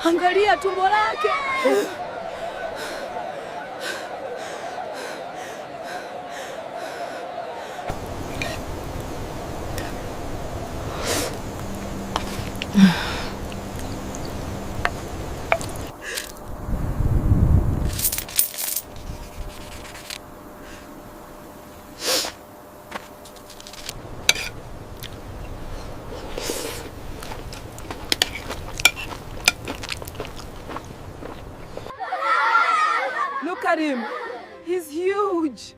Angalia tumbo lake. Look at him. He's huge.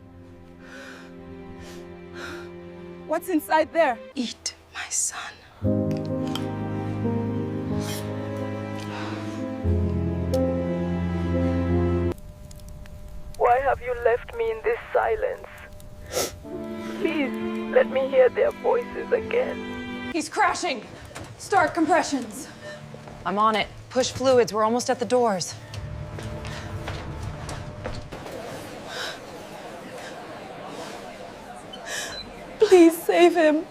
What's inside there? Eat, my son. Why have you left me in this silence? Please, let me hear their voices again. He's crashing. Start compressions. I'm on it. Push fluids. We're almost at the doors. Please save him.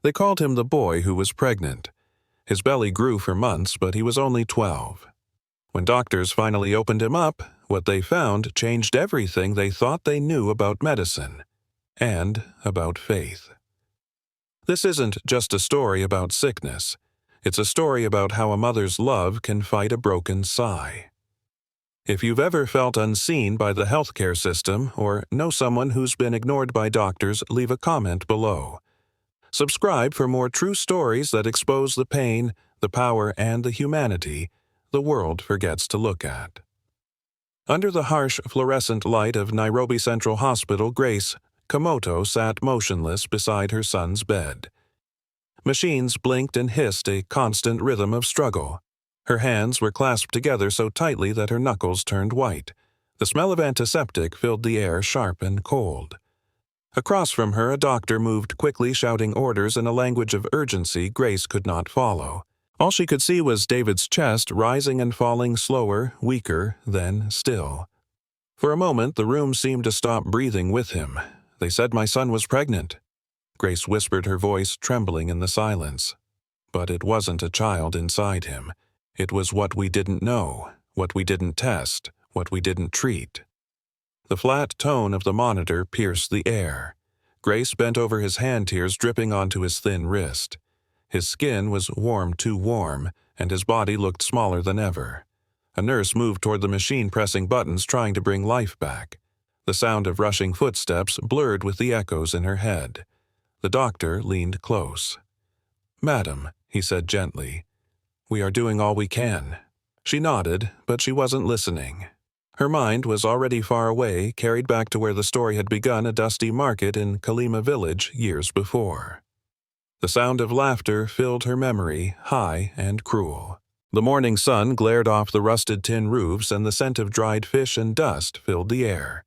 They called him the boy who was pregnant. His belly grew for months, but he was only 12. When doctors finally opened him up, what they found changed everything they thought they knew about medicine and about faith. This isn't just a story about sickness. It's a story about how a mother's love can fight a broken sigh. If you've ever felt unseen by the healthcare system or know someone who's been ignored by doctors, leave a comment below. Subscribe for more true stories that expose the pain, the power, and the humanity the world forgets to look at. Under the harsh fluorescent light of Nairobi Central Hospital, Grace Kamoto sat motionless beside her son's bed. Machines blinked and hissed a constant rhythm of struggle. Her hands were clasped together so tightly that her knuckles turned white. The smell of antiseptic filled the air sharp and cold. Across from her, a doctor moved quickly, shouting orders in a language of urgency Grace could not follow. All she could see was David's chest rising and falling slower, weaker, then still. For a moment, the room seemed to stop breathing with him. They said my son was pregnant. Grace whispered, her voice trembling in the silence. But it wasn't a child inside him. It was what we didn't know, what we didn't test, what we didn't treat. The flat tone of the monitor pierced the air. Grace bent over his hand, tears dripping onto his thin wrist. His skin was too warm, and his body looked smaller than ever. A nurse moved toward the machine, pressing buttons, trying to bring life back. The sound of rushing footsteps blurred with the echoes in her head. The doctor leaned close. "Madam," he said gently, "we are doing all we can." She nodded, but she wasn't listening. Her mind was already far away, carried back to where the story had begun, a dusty market in Kalima Village years before. The sound of laughter filled her memory, high and cruel. The morning sun glared off the rusted tin roofs, and the scent of dried fish and dust filled the air.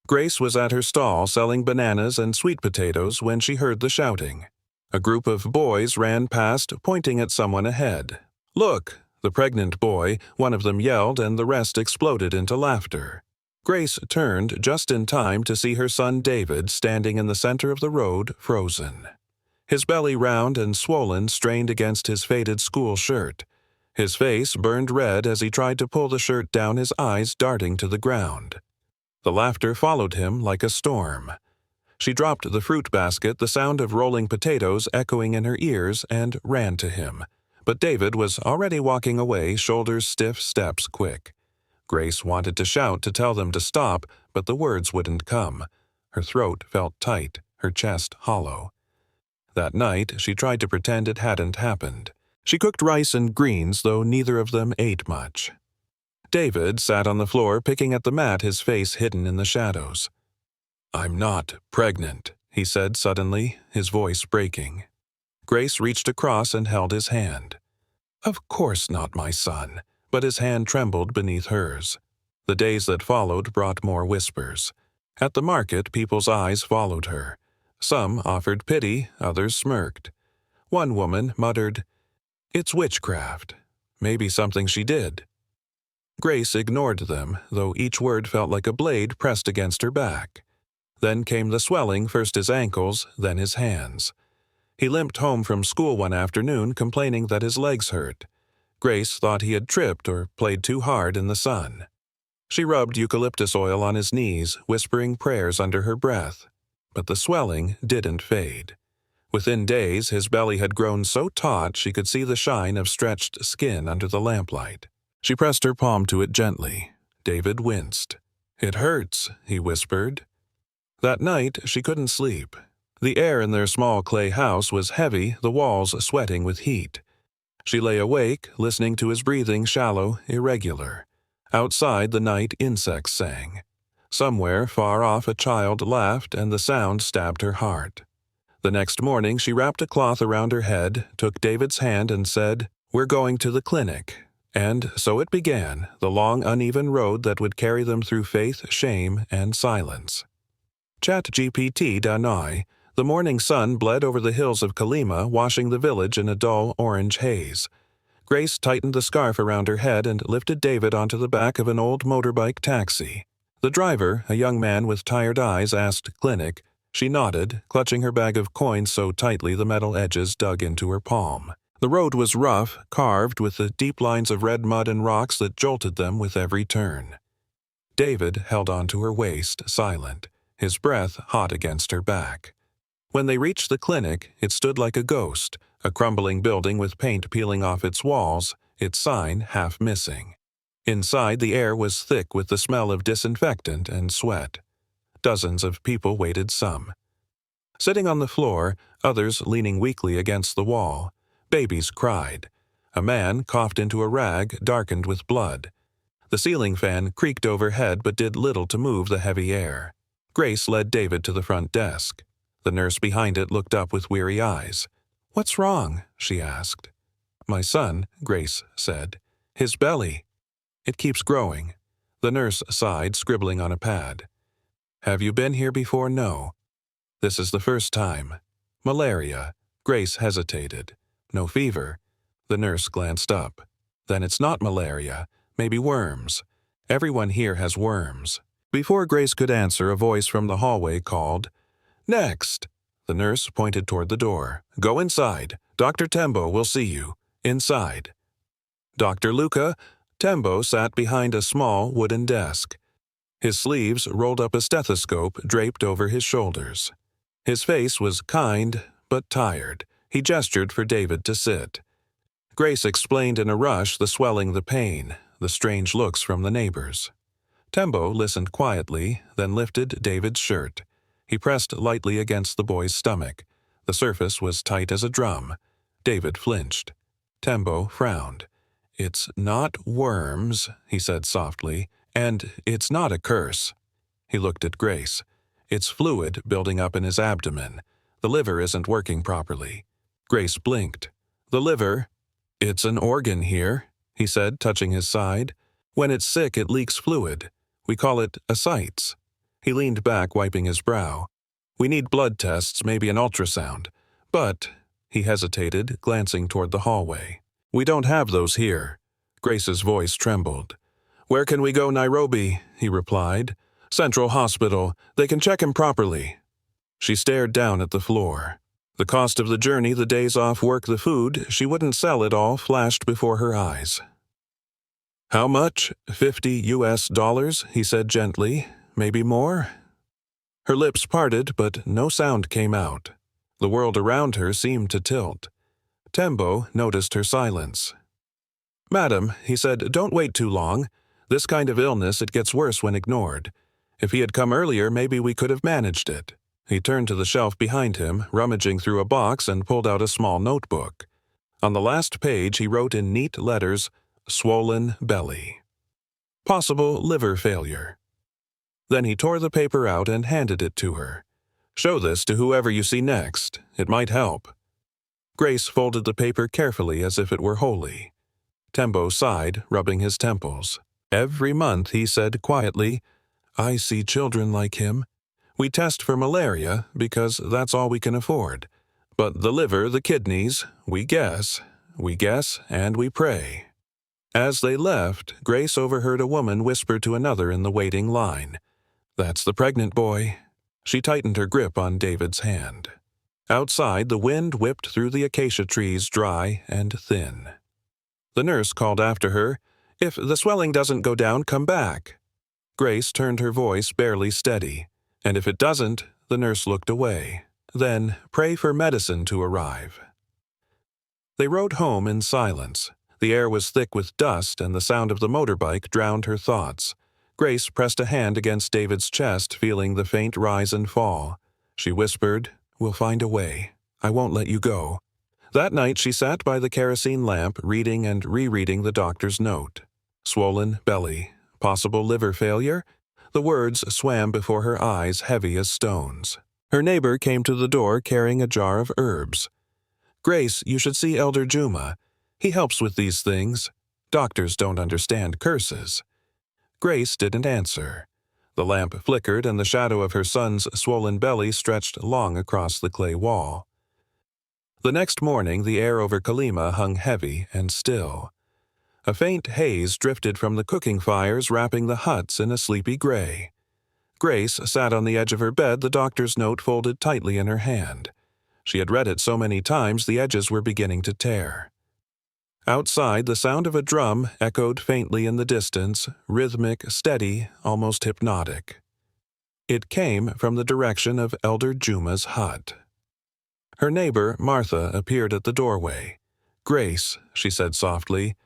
Grace was at her stall selling bananas and sweet potatoes when she heard the shouting. A group of boys ran past, pointing at someone ahead. "Look!" The pregnant boy, one of them yelled, and the rest exploded into laughter. Grace turned just in time to see her son David standing in the center of the road, frozen. His belly round and swollen strained against his faded school shirt. His face burned red as he tried to pull the shirt down, his eyes darting to the ground. The laughter followed him like a storm. She dropped the fruit basket, the sound of rolling potatoes echoing in her ears, and ran to him. But David was already walking away, shoulders stiff, steps quick. Grace wanted to shout to tell them to stop, but the words wouldn't come. Her throat felt tight, her chest hollow. That night, she tried to pretend it hadn't happened. She cooked rice and greens, though neither of them ate much. David sat on the floor, picking at the mat, his face hidden in the shadows. "I'm not pregnant," he said suddenly, his voice breaking. Grace reached across and held his hand. "Of course not, my son," but his hand trembled beneath hers. The days that followed brought more whispers. At the market, people's eyes followed her. Some offered pity, others smirked. One woman muttered, "It's witchcraft. Maybe something she did." Grace ignored them, though each word felt like a blade pressed against her back. Then came the swelling, first his ankles, then his hands. He limped home from school one afternoon complaining that his legs hurt. Grace thought he had tripped or played too hard in the sun. She rubbed eucalyptus oil on his knees, whispering prayers under her breath. But the swelling didn't fade. Within days, his belly had grown so taut she could see the shine of stretched skin under the lamplight. She pressed her palm to it gently. David winced. "It hurts," he whispered. That night, she couldn't sleep. The air in their small clay house was heavy, the walls sweating with heat. She lay awake, listening to his breathing shallow, irregular. Outside, the night insects sang. Somewhere, far off, a child laughed, and the sound stabbed her heart. The next morning, she wrapped a cloth around her head, took David's hand, and said, "We're going to the clinic." And so it began, the long, uneven road that would carry them through faith, shame, and silence. ChatGPT Danai, the morning sun bled over the hills of Kalima, washing the village in a dull orange haze. Grace tightened the scarf around her head and lifted David onto the back of an old motorbike taxi. The driver, a young man with tired eyes, asked clinic. She nodded, clutching her bag of coins so tightly the metal edges dug into her palm. The road was rough, carved with the deep lines of red mud and rocks that jolted them with every turn. David held onto her waist, silent, his breath hot against her back. When they reached the clinic, it stood like a ghost, a crumbling building with paint peeling off its walls, its sign half missing. Inside, the air was thick with the smell of disinfectant and sweat. Dozens of people waited some. Sitting on the floor, others leaning weakly against the wall. Babies cried. A man coughed into a rag darkened with blood. The ceiling fan creaked overhead but did little to move the heavy air. Grace led David to the front desk. The nurse behind it looked up with weary eyes. "What's wrong?" she asked. "My son," Grace said. "His belly. It keeps growing." The nurse sighed, scribbling on a pad. "Have you been here before?" "No." "This is the first time." "Malaria." Grace hesitated. "No fever." The nurse glanced up. "Then it's not malaria. Maybe worms. Everyone here has worms." Before Grace could answer, a voice from the hallway called, "Next!" The nurse pointed toward the door. "Go inside. Dr. Tembo will see you. Inside." Dr. Luka Tembo sat behind a small wooden desk. His sleeves rolled up a stethoscope draped over his shoulders. His face was kind but tired. He gestured for David to sit. Grace explained in a rush the swelling, the pain, the strange looks from the neighbors. Tembo listened quietly, then lifted David's shirt. He pressed lightly against the boy's stomach. The surface was tight as a drum. David flinched. Tembo frowned. "It's not worms," he said softly, "and it's not a curse." He looked at Grace. "It's fluid building up in his abdomen. The liver isn't working properly." Grace blinked. "The liver? It's an organ here," he said, touching his side. "When it's sick, it leaks fluid. We call it ascites." He leaned back, wiping his brow. "We need blood tests, maybe an ultrasound. But," he hesitated, glancing toward the hallway, "we don't have those here." Grace's voice trembled. "Where can we go, Nairobi?" he replied. "Central Hospital. They can check him properly." She stared down at the floor. The cost of the journey, the days off work, the food, she wouldn't sell it all, flashed before her eyes. "How much? $50 US, he said gently. "Maybe more?" Her lips parted, but no sound came out. The world around her seemed to tilt. Tembo noticed her silence. "Madam," he said, "don't wait too long. This kind of illness, it gets worse when ignored. If he had come earlier, maybe we could have managed it." He turned to the shelf behind him, rummaging through a box, and pulled out a small notebook. On the last page, he wrote in neat letters, "Swollen belly. Possible liver failure." Then he tore the paper out and handed it to her. "Show this to whoever you see next. It might help." Grace folded the paper carefully as if it were holy. Tembo sighed, rubbing his temples. "Every month," he said quietly, "I see children like him. We test for malaria because that's all we can afford. But the liver, the kidneys, we guess, and we pray." As they left, Grace overheard a woman whisper to another in the waiting line, "That's the pregnant boy." She tightened her grip on David's hand. Outside, the wind whipped through the acacia trees, dry and thin. The nurse called after her, "If the swelling doesn't go down, come back." Grace turned her voice barely steady, and if it doesn't, the nurse looked away. Then, pray for medicine to arrive. They rode home in silence. The air was thick with dust, and the sound of the motorbike drowned her thoughts. Grace pressed a hand against David's chest, feeling the faint rise and fall. She whispered, "We'll find a way. I won't let you go." That night she sat by the kerosene lamp, reading and rereading the doctor's note. Swollen belly, possible liver failure? The words swam before her eyes, heavy as stones. Her neighbor came to the door carrying a jar of herbs. "Grace, you should see Elder Juma. He helps with these things. Doctors don't understand curses." Grace didn't answer. The lamp flickered, and the shadow of her son's swollen belly stretched long across the clay wall. The next morning, the air over Kalima hung heavy and still. A faint haze drifted from the cooking fires, wrapping the huts in a sleepy gray. Grace sat on the edge of her bed, the doctor's note folded tightly in her hand. She had read it so many times the edges were beginning to tear. Outside, the sound of a drum echoed faintly in the distance, rhythmic, steady, almost hypnotic. It came from the direction of Elder Juma's hut. Her neighbor, Martha, appeared at the doorway. "Grace," she said softly,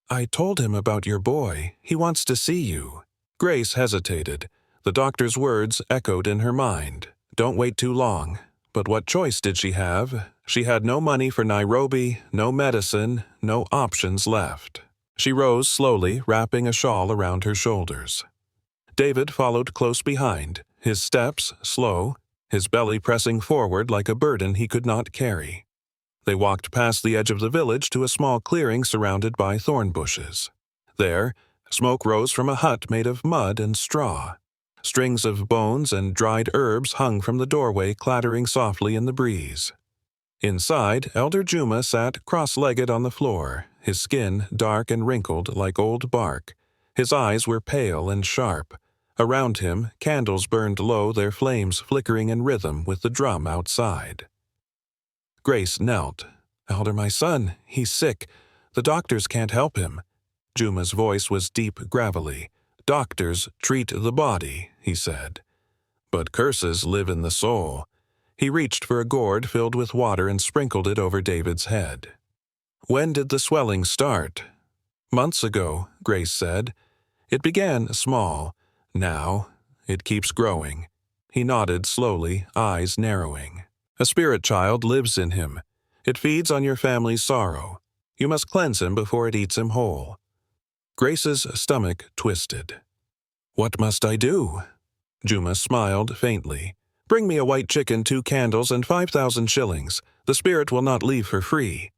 "I told him about your boy. He wants to see you." Grace hesitated. The doctor's words echoed in her mind. Don't wait too long. But what choice did she have? She had no money for Nairobi, no medicine, no options left. She rose slowly, wrapping a shawl around her shoulders. David followed close behind, his steps slow, his belly pressing forward like a burden he could not carry. They walked past the edge of the village to a small clearing surrounded by thorn bushes. There, smoke rose from a hut made of mud and straw. Strings of bones and dried herbs hung from the doorway, clattering softly in the breeze. Inside, Elder Juma sat cross-legged on the floor, his skin dark and wrinkled like old bark. His eyes were pale and sharp. Around him, candles burned low, their flames flickering in rhythm with the drum outside. Grace knelt. "Elder, my son, he's sick. The doctors can't help him." Juma's voice was deep, gravelly. "Doctors treat the body," he said. "But curses live in the soul." He reached for a gourd filled with water and sprinkled it over David's head. "When did the swelling start?" "Months ago," Grace said. "It began small. Now, it keeps growing." He nodded slowly, eyes narrowing. "A spirit child lives in him. It feeds on your family's sorrow. You must cleanse him before it eats him whole." Grace's stomach twisted. "What must I do?" Juma smiled faintly. "Bring me a white chicken, 2 candles, and 5,000 shillings. The spirit will not leave for free."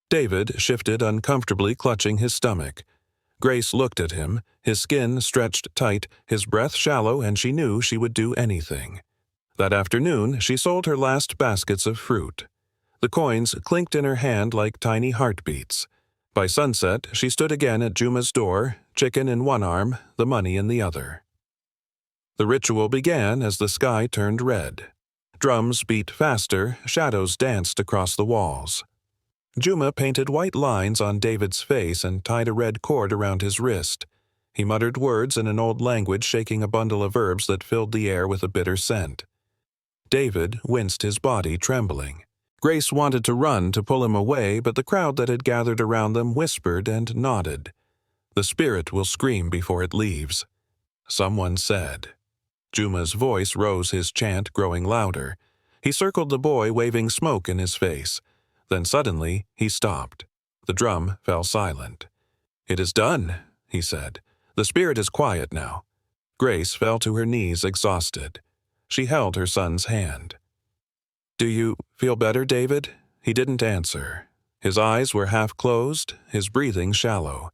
David shifted uncomfortably, clutching his stomach. Grace looked at him, his skin stretched tight, his breath shallow, and she knew she would do anything. That afternoon, she sold her last baskets of fruit. The coins clinked in her hand like tiny heartbeats. By sunset, she stood again at Juma's door, chicken in one arm, the money in the other. The ritual began as the sky turned red. Drums beat faster, shadows danced across the walls. Juma painted white lines on David's face and tied a red cord around his wrist. He muttered words in an old language, shaking a bundle of herbs that filled the air with a bitter scent. David winced, his body trembling. Grace wanted to run to pull him away, but the crowd that had gathered around them whispered and nodded. "The spirit will scream before it leaves," someone said. Juma's voice rose, his chant growing louder. He circled the boy, waving smoke in his face. Then suddenly he stopped. The drum fell silent. "It is done," he said. "The spirit is quiet now." Grace fell to her knees, exhausted. She held her son's hand. "Do you feel better, David?" He didn't answer. His eyes were half closed, his breathing shallow.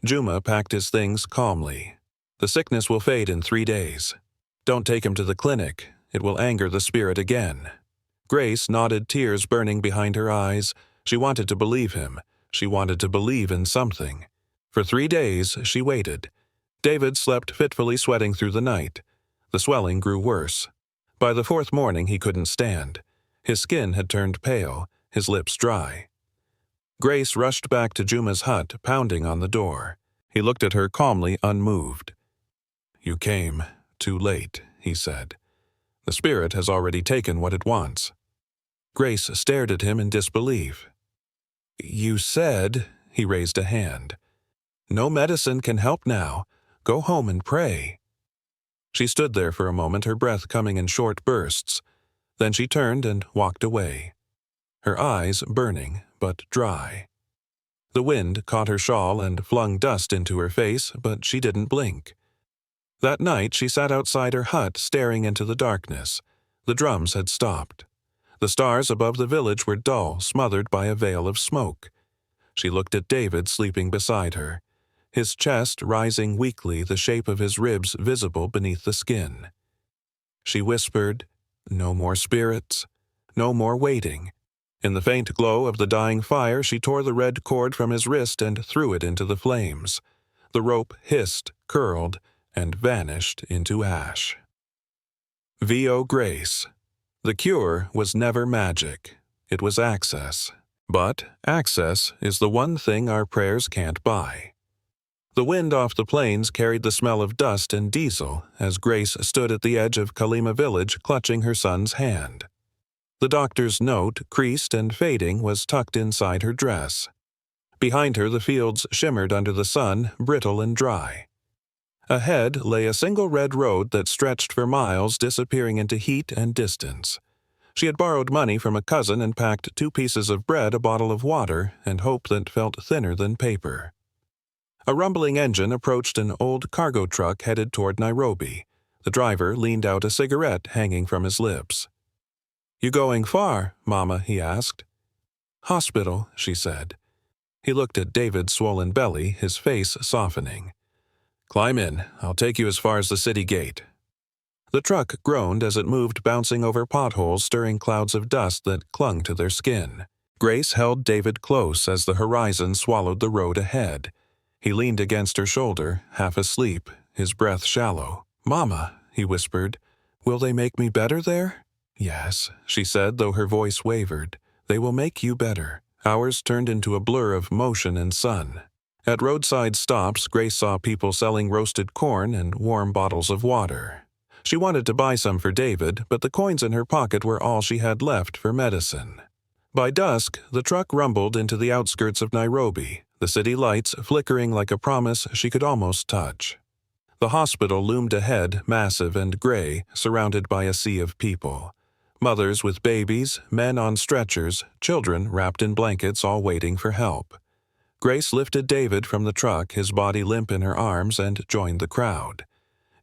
Juma packed his things calmly. "The sickness will fade in 3 days. Don't take him to the clinic. It will anger the spirit again." Grace nodded, tears burning behind her eyes. She wanted to believe him. She wanted to believe in something. For 3 days, she waited. David slept fitfully, sweating through the night. The swelling grew worse. By the 4th morning, he couldn't stand. His skin had turned pale, his lips dry. Grace rushed back to Juma's hut, pounding on the door. He looked at her calmly, unmoved. "You came too late," he said. "The spirit has already taken what it wants." Grace stared at him in disbelief. "You said," he raised a hand. "No medicine can help now. Go home and pray." She stood there for a moment, her breath coming in short bursts. Then she turned and walked away. Her eyes burning, but dry. The wind caught her shawl and flung dust into her face, but she didn't blink. That night she sat outside her hut, staring into the darkness. The drums had stopped. The stars above the village were dull, smothered by a veil of smoke. She looked at David sleeping beside her, his chest rising weakly, the shape of his ribs visible beneath the skin. She whispered, "No more spirits, no more waiting." In the faint glow of the dying fire, she tore the red cord from his wrist and threw it into the flames. The rope hissed, curled, and vanished into ash. V.O. Grace. The cure was never magic. It was access. But access is the one thing our prayers can't buy. The wind off the plains carried the smell of dust and diesel as Grace stood at the edge of Kalima Village, clutching her son's hand. The doctor's note, creased and fading, was tucked inside her dress. Behind her the fields shimmered under the sun, brittle and dry. Ahead lay a single red road that stretched for miles, disappearing into heat and distance. She had borrowed money from a cousin and packed 2 pieces of bread, a bottle of water, and hope that felt thinner than paper. A rumbling engine approached an old cargo truck headed toward Nairobi. The driver leaned out, a cigarette hanging from his lips. "You going far, Mama?" he asked. "Hospital," she said. He looked at David's swollen belly, his face softening. "Climb in. I'll take you as far as the city gate." The truck groaned as it moved, bouncing over potholes, stirring clouds of dust that clung to their skin. Grace held David close as the horizon swallowed the road ahead. He leaned against her shoulder, half asleep, his breath shallow. "Mama," he whispered, "will they make me better there?" "Yes," she said, though her voice wavered. "They will make you better." Hours turned into a blur of motion and sun. At roadside stops, Grace saw people selling roasted corn and warm bottles of water. She wanted to buy some for David, but the coins in her pocket were all she had left for medicine. By dusk, the truck rumbled into the outskirts of Nairobi, the city lights flickering like a promise she could almost touch. The hospital loomed ahead, massive and gray, surrounded by a sea of people. Mothers with babies, men on stretchers, children wrapped in blankets, all waiting for help. Grace lifted David from the truck, his body limp in her arms, and joined the crowd.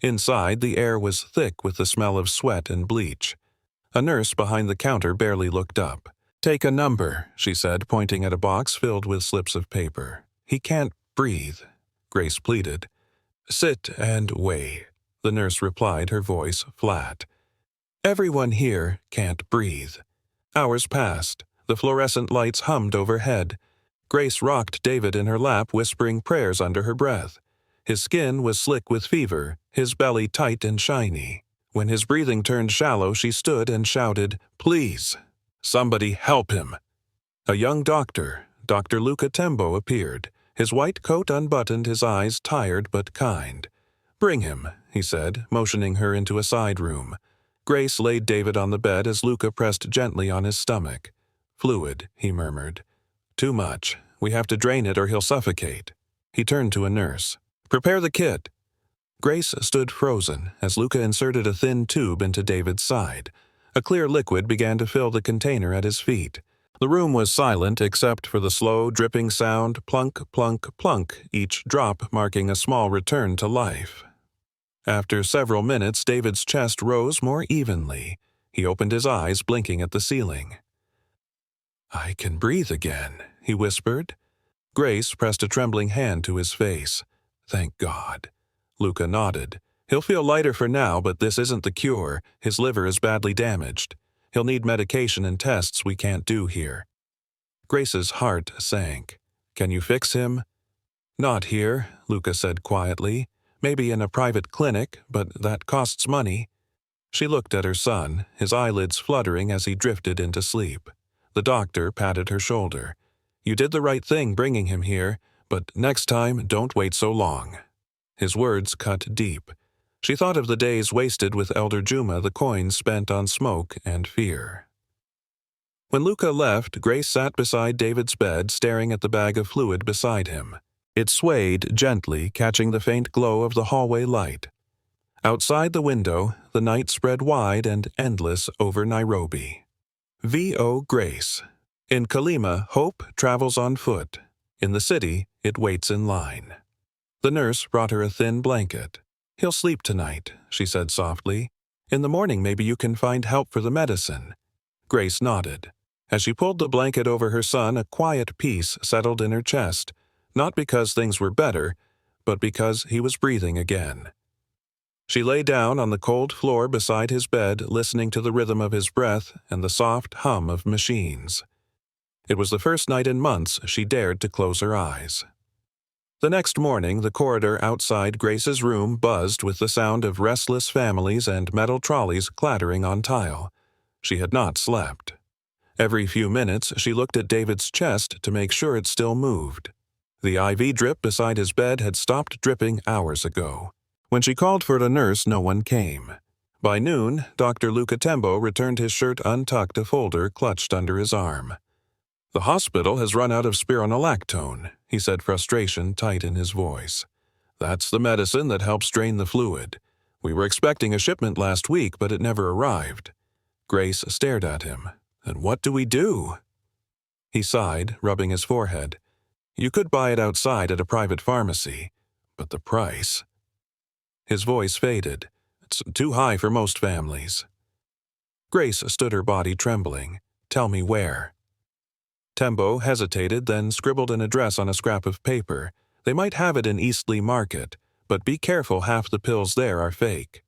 Inside, the air was thick with the smell of sweat and bleach. A nurse behind the counter barely looked up. "Take a number," she said, pointing at a box filled with slips of paper. "He can't breathe," Grace pleaded. "Sit and wait," the nurse replied, her voice flat. "Everyone here can't breathe." Hours passed. The fluorescent lights hummed overhead. Grace rocked David in her lap, whispering prayers under her breath. His skin was slick with fever, his belly tight and shiny. When his breathing turned shallow, she stood and shouted, "Please, somebody help him." A young doctor, Dr. Luka Tembo, appeared. His white coat unbuttoned, his eyes tired but kind. "Bring him," he said, motioning her into a side room. Grace laid David on the bed as Luka pressed gently on his stomach. "Fluid," he murmured. "Too much. We have to drain it or he'll suffocate." He turned to a nurse. "Prepare the kit." Grace stood frozen as Luka inserted a thin tube into David's side. A clear liquid began to fill the container at his feet. The room was silent except for the slow, dripping sound, plunk, plunk, plunk, each drop marking a small return to life. After several minutes, David's chest rose more evenly. He opened his eyes, blinking at the ceiling. "I can breathe again," he whispered. Grace pressed a trembling hand to his face. "Thank God." Luka nodded. "He'll feel lighter for now, but this isn't the cure. His liver is badly damaged. He'll need medication and tests we can't do here." Grace's heart sank. "Can you fix him?" Not here, Luka said quietly. Maybe in a private clinic, but that costs money. She looked at her son, his eyelids fluttering as he drifted into sleep. The doctor patted her shoulder. You did the right thing bringing him here, but next time don't wait so long. His words cut deep. She thought of the days wasted with Elder Juma, the coins spent on smoke and fear. When Luka left, Grace sat beside David's bed, staring at the bag of fluid beside him. It swayed gently, catching the faint glow of the hallway light. Outside the window, the night spread wide and endless over Nairobi. V.O. Grace. In Kalima, hope travels on foot. In the city, it waits in line. The nurse brought her a thin blanket. He'll sleep tonight, she said softly. In the morning maybe you can find help for the medicine. Grace nodded. As she pulled the blanket over her son, a quiet peace settled in her chest, not because things were better, but because he was breathing again. She lay down on the cold floor beside his bed, listening to the rhythm of his breath and the soft hum of machines. It was the first night in months she dared to close her eyes. The next morning, the corridor outside Grace's room buzzed with the sound of restless families and metal trolleys clattering on tile. She had not slept. Every few minutes, she looked at David's chest to make sure it still moved. The IV drip beside his bed had stopped dripping hours ago. When she called for the nurse, no one came. By noon, Dr. Luka Tembo returned, his shirt untucked, a folder clutched under his arm. The hospital has run out of spironolactone, he said, frustration tight in his voice. That's the medicine that helps drain the fluid. We were expecting a shipment last week, but it never arrived. Grace stared at him. And what do we do? He sighed, rubbing his forehead. You could buy it outside at a private pharmacy, but the price... His voice faded. It's too high for most families. Grace stood, her body trembling. Tell me where. Tembo hesitated, then scribbled an address on a scrap of paper. They might have it in Eastleigh Market, but be careful, half the pills there are fake.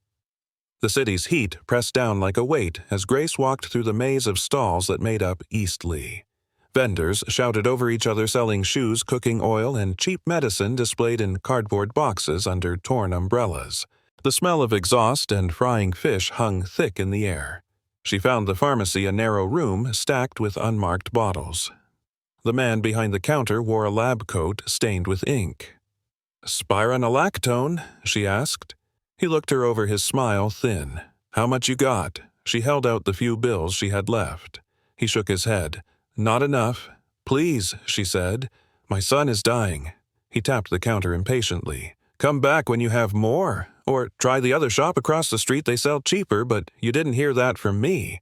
The city's heat pressed down like a weight as Grace walked through the maze of stalls that made up Eastleigh. Vendors shouted over each other, selling shoes, cooking oil, and cheap medicine displayed in cardboard boxes under torn umbrellas. The smell of exhaust and frying fish hung thick in the air. She found the pharmacy a narrow room stacked with unmarked bottles. The man behind the counter wore a lab coat stained with ink. Spironolactone? She asked. He looked her over, his smile thin. How much you got? She held out the few bills she had left. He shook his head. Not enough. Please, she said. My son is dying. He tapped the counter impatiently. Come back when you have more. Or try the other shop across the street, they sell cheaper, but you didn't hear that from me.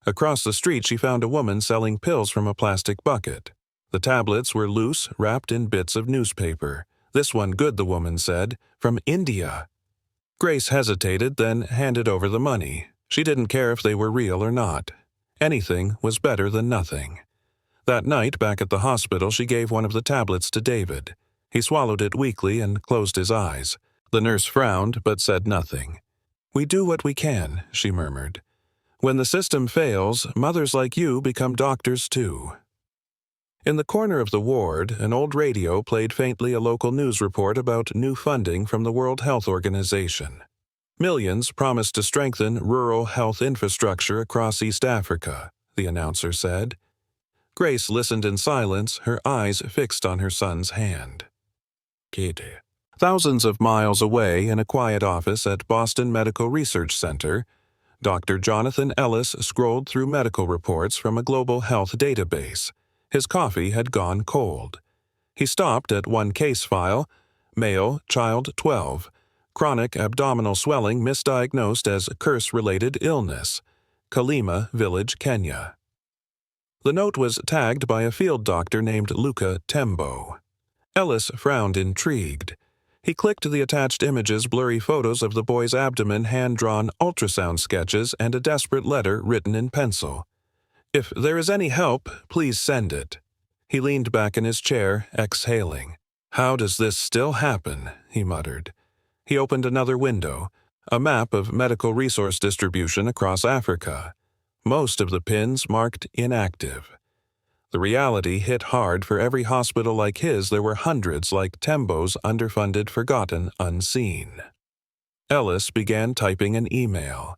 Across the street she found a woman selling pills from a plastic bucket. The tablets were loose, wrapped in bits of newspaper. This one good, the woman said. From India. Grace hesitated, then handed over the money. She didn't care if they were real or not. Anything was better than nothing. That night, back at the hospital, she gave one of the tablets to David. He swallowed it weakly and closed his eyes. The nurse frowned, but said nothing. We do what we can, she murmured. When the system fails, mothers like you become doctors too. In the corner of the ward, an old radio played faintly a local news report about new funding from the World Health Organization. Millions promised to strengthen rural health infrastructure across East Africa, the announcer said. Grace listened in silence, her eyes fixed on her son's hand. Kede. Thousands of miles away, in a quiet office at Boston Medical Research Center, Dr. Jonathan Ellis scrolled through medical reports from a global health database. His coffee had gone cold. He stopped at one case file, male, child 12, chronic abdominal swelling misdiagnosed as curse-related illness, Kalima Village, Kenya. The note was tagged by a field doctor named Luka Tembo. Ellis frowned, intrigued. He clicked the attached images, blurry photos of the boy's abdomen, hand-drawn ultrasound sketches, and a desperate letter written in pencil. If there is any help, please send it. He leaned back in his chair, exhaling. How does this still happen? He muttered. He opened another window, a map of medical resource distribution across Africa. Most of the pins marked inactive. The reality hit hard. For every hospital like his, there were hundreds like Tembo's, underfunded, forgotten, unseen. Ellis began typing an email.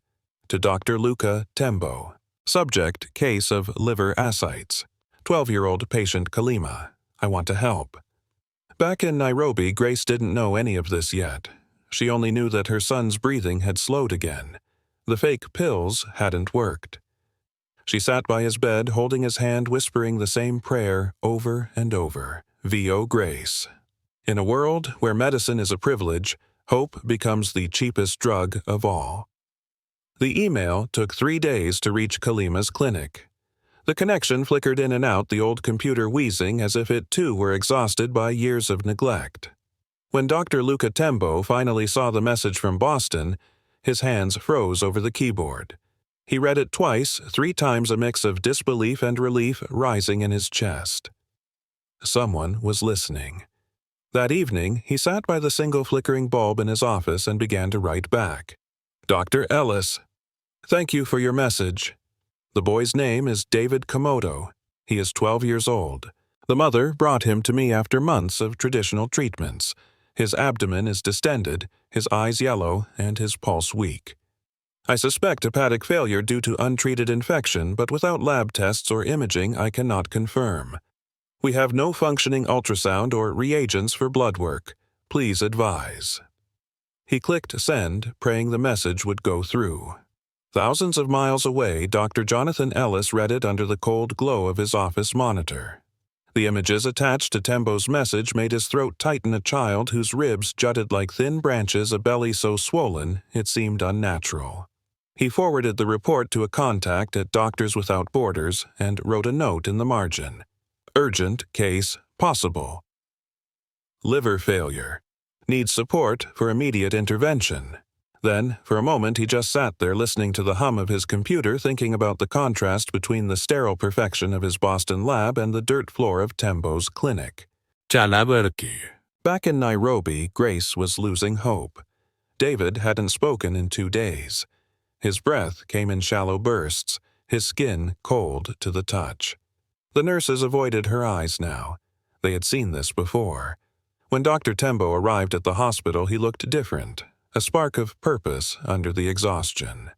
To Dr. Luka Tembo. Subject, case of liver ascites. 12-year-old patient Kalima. I want to help. Back in Nairobi, Grace didn't know any of this yet. She only knew that her son's breathing had slowed again. The fake pills hadn't worked. She sat by his bed, holding his hand, whispering the same prayer over and over. V.O. Grace. In a world where medicine is a privilege, hope becomes the cheapest drug of all. The email took 3 days to reach Kalima's clinic. The connection flickered in and out, the old computer wheezing as if it too were exhausted by years of neglect. When Dr. Luka Tembo finally saw the message from Boston, his hands froze over the keyboard. He read it twice, 3 times, a mix of disbelief and relief rising in his chest. Someone was listening. That evening, he sat by the single flickering bulb in his office and began to write back. Dr. Ellis, thank you for your message. The boy's name is David Kamoto. He is 12 years old. The mother brought him to me after months of traditional treatments. His abdomen is distended, his eyes yellow, and his pulse weak. I suspect hepatic failure due to untreated infection, but without lab tests or imaging, I cannot confirm. We have no functioning ultrasound or reagents for blood work. Please advise. He clicked send, praying the message would go through. Thousands of miles away, Dr. Jonathan Ellis read it under the cold glow of his office monitor. The images attached to Tembo's message made his throat tighten. A child whose ribs jutted like thin branches, a belly so swollen it seemed unnatural. He forwarded the report to a contact at Doctors Without Borders and wrote a note in the margin. Urgent case possible. Liver failure. Needs support for immediate intervention. Then, for a moment, he just sat there listening to the hum of his computer, thinking about the contrast between the sterile perfection of his Boston lab and the dirt floor of Tembo's clinic. Back in Nairobi, Grace was losing hope. David hadn't spoken in 2 days. His breath came in shallow bursts, his skin cold to the touch. The nurses avoided her eyes now. They had seen this before. When Dr. Tembo arrived at the hospital, he looked different, a spark of purpose under the exhaustion.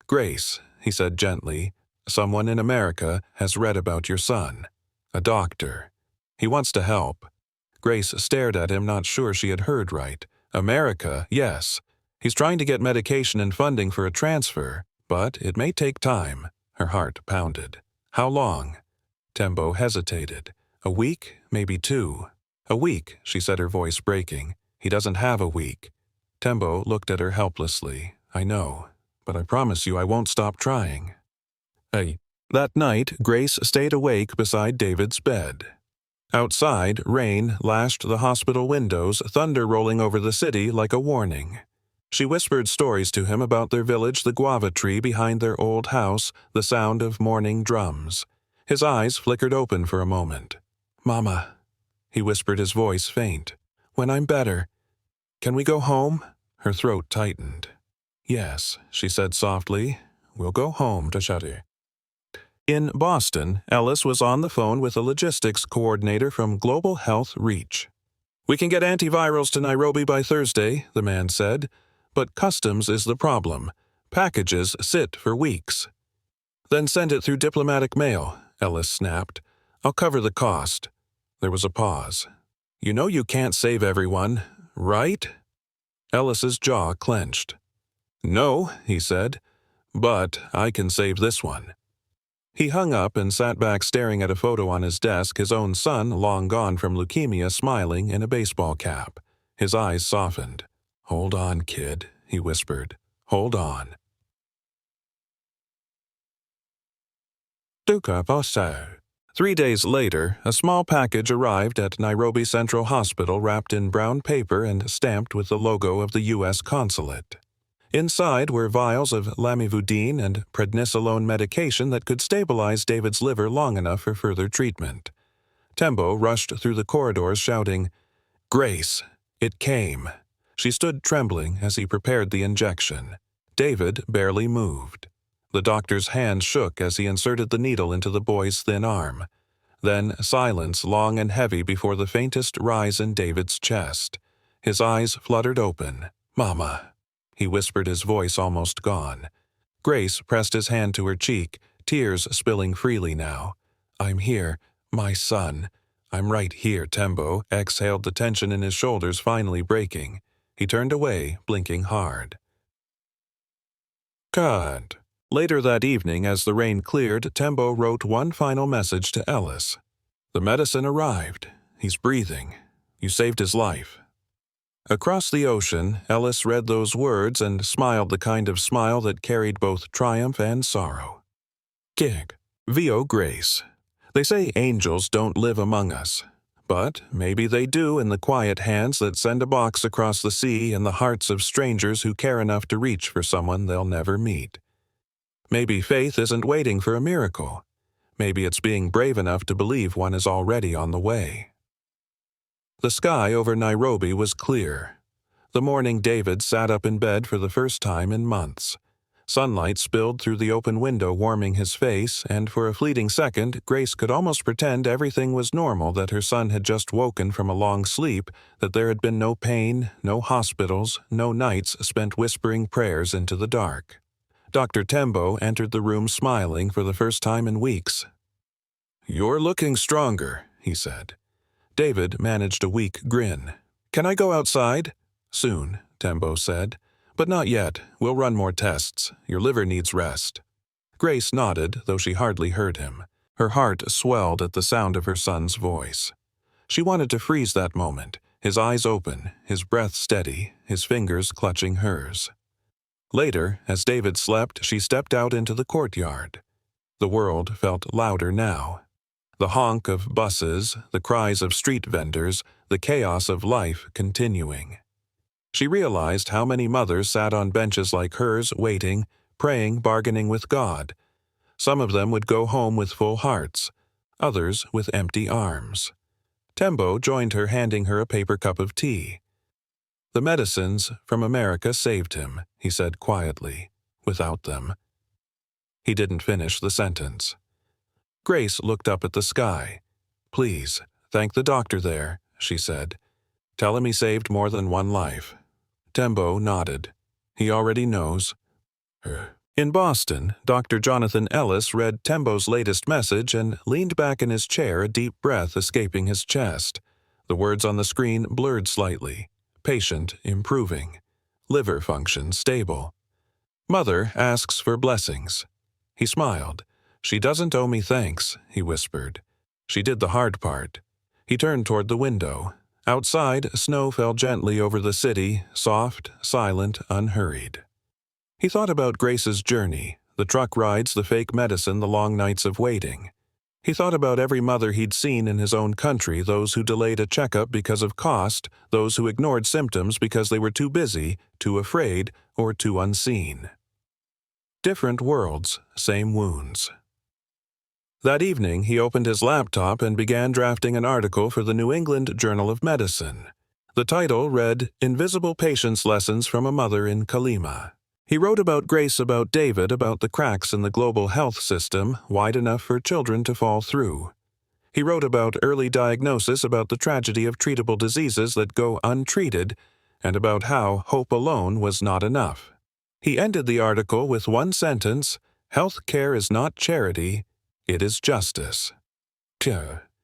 Grace, he said gently, someone in America has read about your son. A doctor. He wants to help. Grace stared at him, not sure she had heard right. America, yes. He's trying to get medication and funding for a transfer, but it may take time. Her heart pounded. How long? Tembo hesitated. A week, maybe 2. A week, she said, her voice breaking. He doesn't have a week. Tembo looked at her helplessly. I know, but I promise you I won't stop trying. Hey. That night, Grace stayed awake beside David's bed. Outside, rain lashed the hospital windows, thunder rolling over the city like a warning. She whispered stories to him about their village, the guava tree behind their old house, the sound of morning drums. His eyes flickered open for a moment. Mama, he whispered, his voice faint. When I'm better. Can we go home? Her throat tightened. Yes, she said softly. We'll go home, Tashari. In Boston, Ellis was on the phone with a logistics coordinator from Global Health Reach. We can get antivirals to Nairobi by Thursday, the man said, but customs is the problem. Packages sit for weeks. Then send it through diplomatic mail, Ellis snapped. I'll cover the cost. There was a pause. You know you can't save everyone, right? Ellis's jaw clenched. No, he said, but I can save this one. He hung up and sat back staring at a photo on his desk, his own son, long gone from leukemia, smiling in a baseball cap. His eyes softened. Hold on, kid, he whispered. Hold on. Luka Tembo. 3 days later, a small package arrived at Nairobi Central Hospital wrapped in brown paper and stamped with the logo of the U.S. consulate. Inside were vials of lamivudine and prednisolone medication that could stabilize David's liver long enough for further treatment. Tembo rushed through the corridors shouting, Grace! It came. She stood trembling as he prepared the injection. David barely moved. The doctor's hand shook as he inserted the needle into the boy's thin arm. Then silence long and heavy before the faintest rise in David's chest. His eyes fluttered open. "Mama," he whispered, his voice almost gone. Grace pressed his hand to her cheek, tears spilling freely now. "I'm here, my son. I'm right here," Tembo exhaled, the tension in his shoulders finally breaking. He turned away, blinking hard. God. Later that evening, as the rain cleared, Tembo wrote one final message to Ellis. "The medicine arrived. He's breathing. You saved his life." Across the ocean, Ellis read those words and smiled the kind of smile that carried both triumph and sorrow. Gig. VO Grace. They say angels don't live among us. But maybe they do in the quiet hands that send a box across the sea and the hearts of strangers who care enough to reach for someone they'll never meet. Maybe faith isn't waiting for a miracle. Maybe it's being brave enough to believe one is already on the way. The sky over Nairobi was clear. The morning David sat up in bed for the first time in months. Sunlight spilled through the open window, warming his face, and for a fleeting second, Grace could almost pretend everything was normal, that her son had just woken from a long sleep, that there had been no pain, no hospitals, no nights spent whispering prayers into the dark. Dr. Tembo entered the room smiling for the first time in weeks. "You're looking stronger," he said. David managed a weak grin. "Can I go outside?" "Soon," Tembo said. "But not yet. We'll run more tests. Your liver needs rest." Grace nodded, though she hardly heard him. Her heart swelled at the sound of her son's voice. She wanted to freeze that moment, his eyes open, his breath steady, his fingers clutching hers. Later, as David slept, she stepped out into the courtyard. The world felt louder now. The honk of buses, the cries of street vendors, the chaos of life continuing. She realized how many mothers sat on benches like hers, waiting, praying, bargaining with God. Some of them would go home with full hearts, others with empty arms. Tembo joined her, handing her a paper cup of tea. "The medicines from America saved him," he said quietly. "Without them." He didn't finish the sentence. Grace looked up at the sky. "Please, thank the doctor there," she said. "Tell him he saved more than one life." Tembo nodded. "He already knows." In Boston, Dr. Jonathan Ellis read Tembo's latest message and leaned back in his chair, a deep breath escaping his chest. The words on the screen blurred slightly. "Patient improving. Liver function stable. Mother asks for blessings." He smiled. "She doesn't owe me thanks," he whispered. "She did the hard part." He turned toward the window. Outside, snow fell gently over the city, soft, silent, unhurried. He thought about Grace's journey, the truck rides, the fake medicine, the long nights of waiting. He thought about every mother he'd seen in his own country, those who delayed a checkup because of cost, those who ignored symptoms because they were too busy, too afraid, or too unseen. Different worlds, same wounds. That evening, he opened his laptop and began drafting an article for the New England Journal of Medicine. The title read, "Invisible Patience Lessons from a Mother in Kalima." He wrote about Grace, about David, about the cracks in the global health system, wide enough for children to fall through. He wrote about early diagnosis, about the tragedy of treatable diseases that go untreated, and about how hope alone was not enough. He ended the article with one sentence, "Health care is not charity, it is justice."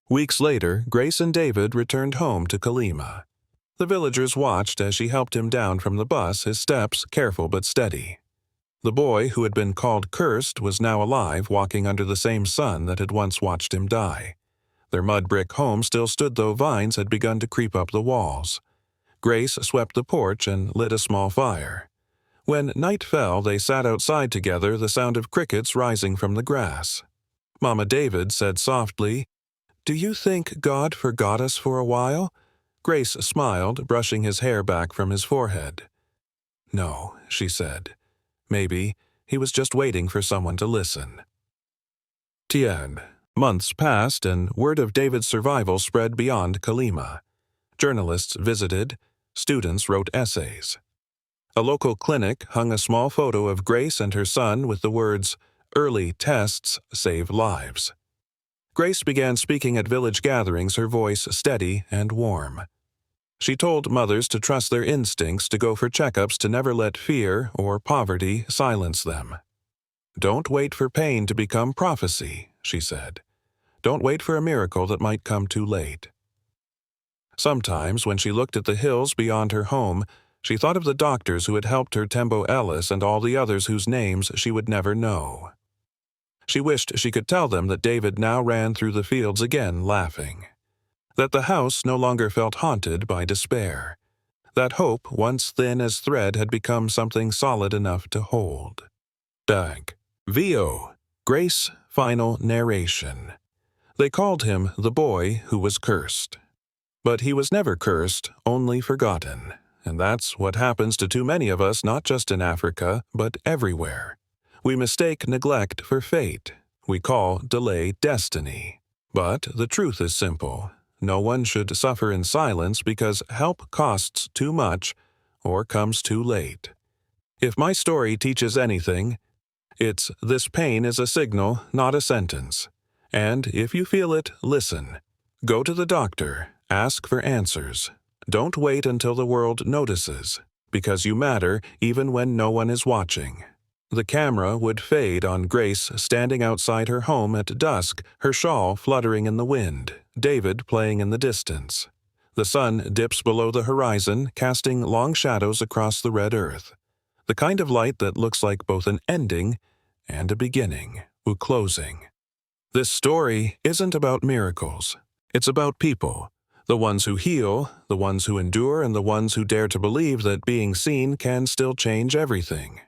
Weeks later, Grace and David returned home to Kalima. The villagers watched as she helped him down from the bus, his steps careful but steady. The boy, who had been called cursed, was now alive, walking under the same sun that had once watched him die. Their mud brick home still stood, though vines had begun to creep up the walls. Grace swept the porch and lit a small fire. When night fell, they sat outside together, the sound of crickets rising from the grass. Mama David said softly, "Do you think God forgot us for a while?" Grace smiled, brushing his hair back from his forehead. "No," she said. "Maybe he was just waiting for someone to listen." Months passed, and word of David's survival spread beyond Kalima. Journalists visited, students wrote essays. A local clinic hung a small photo of Grace and her son with the words, "Early tests save lives." Grace began speaking at village gatherings, her voice steady and warm. She told mothers to trust their instincts, to go for checkups, to never let fear or poverty silence them. "Don't wait for pain to become prophecy," she said. "Don't wait for a miracle that might come too late." Sometimes, when she looked at the hills beyond her home, she thought of the doctors who had helped her, Tembo Ellis, and all the others whose names she would never know. She wished she could tell them that David now ran through the fields again laughing, that the house no longer felt haunted by despair, that hope, once thin as thread, had become something solid enough to hold. Dag. VO. Grace Final Narration. They called him the boy who was cursed. But he was never cursed, only forgotten. And that's what happens to too many of us, not just in Africa, but everywhere. We mistake neglect for fate. We call delay destiny. But the truth is simple. No one should suffer in silence because help costs too much or comes too late. If my story teaches anything, it's this: pain is a signal, not a sentence. And if you feel it, listen. Go to the doctor. Ask for answers. Don't wait until the world notices, because you matter even when no one is watching. The camera would fade on Grace standing outside her home at dusk, her shawl fluttering in the wind, David playing in the distance. The sun dips below the horizon, casting long shadows across the red earth. The kind of light that looks like both an ending and a beginning, a closing. This story isn't about miracles. It's about people. The ones who heal, the ones who endure, and the ones who dare to believe that being seen can still change everything.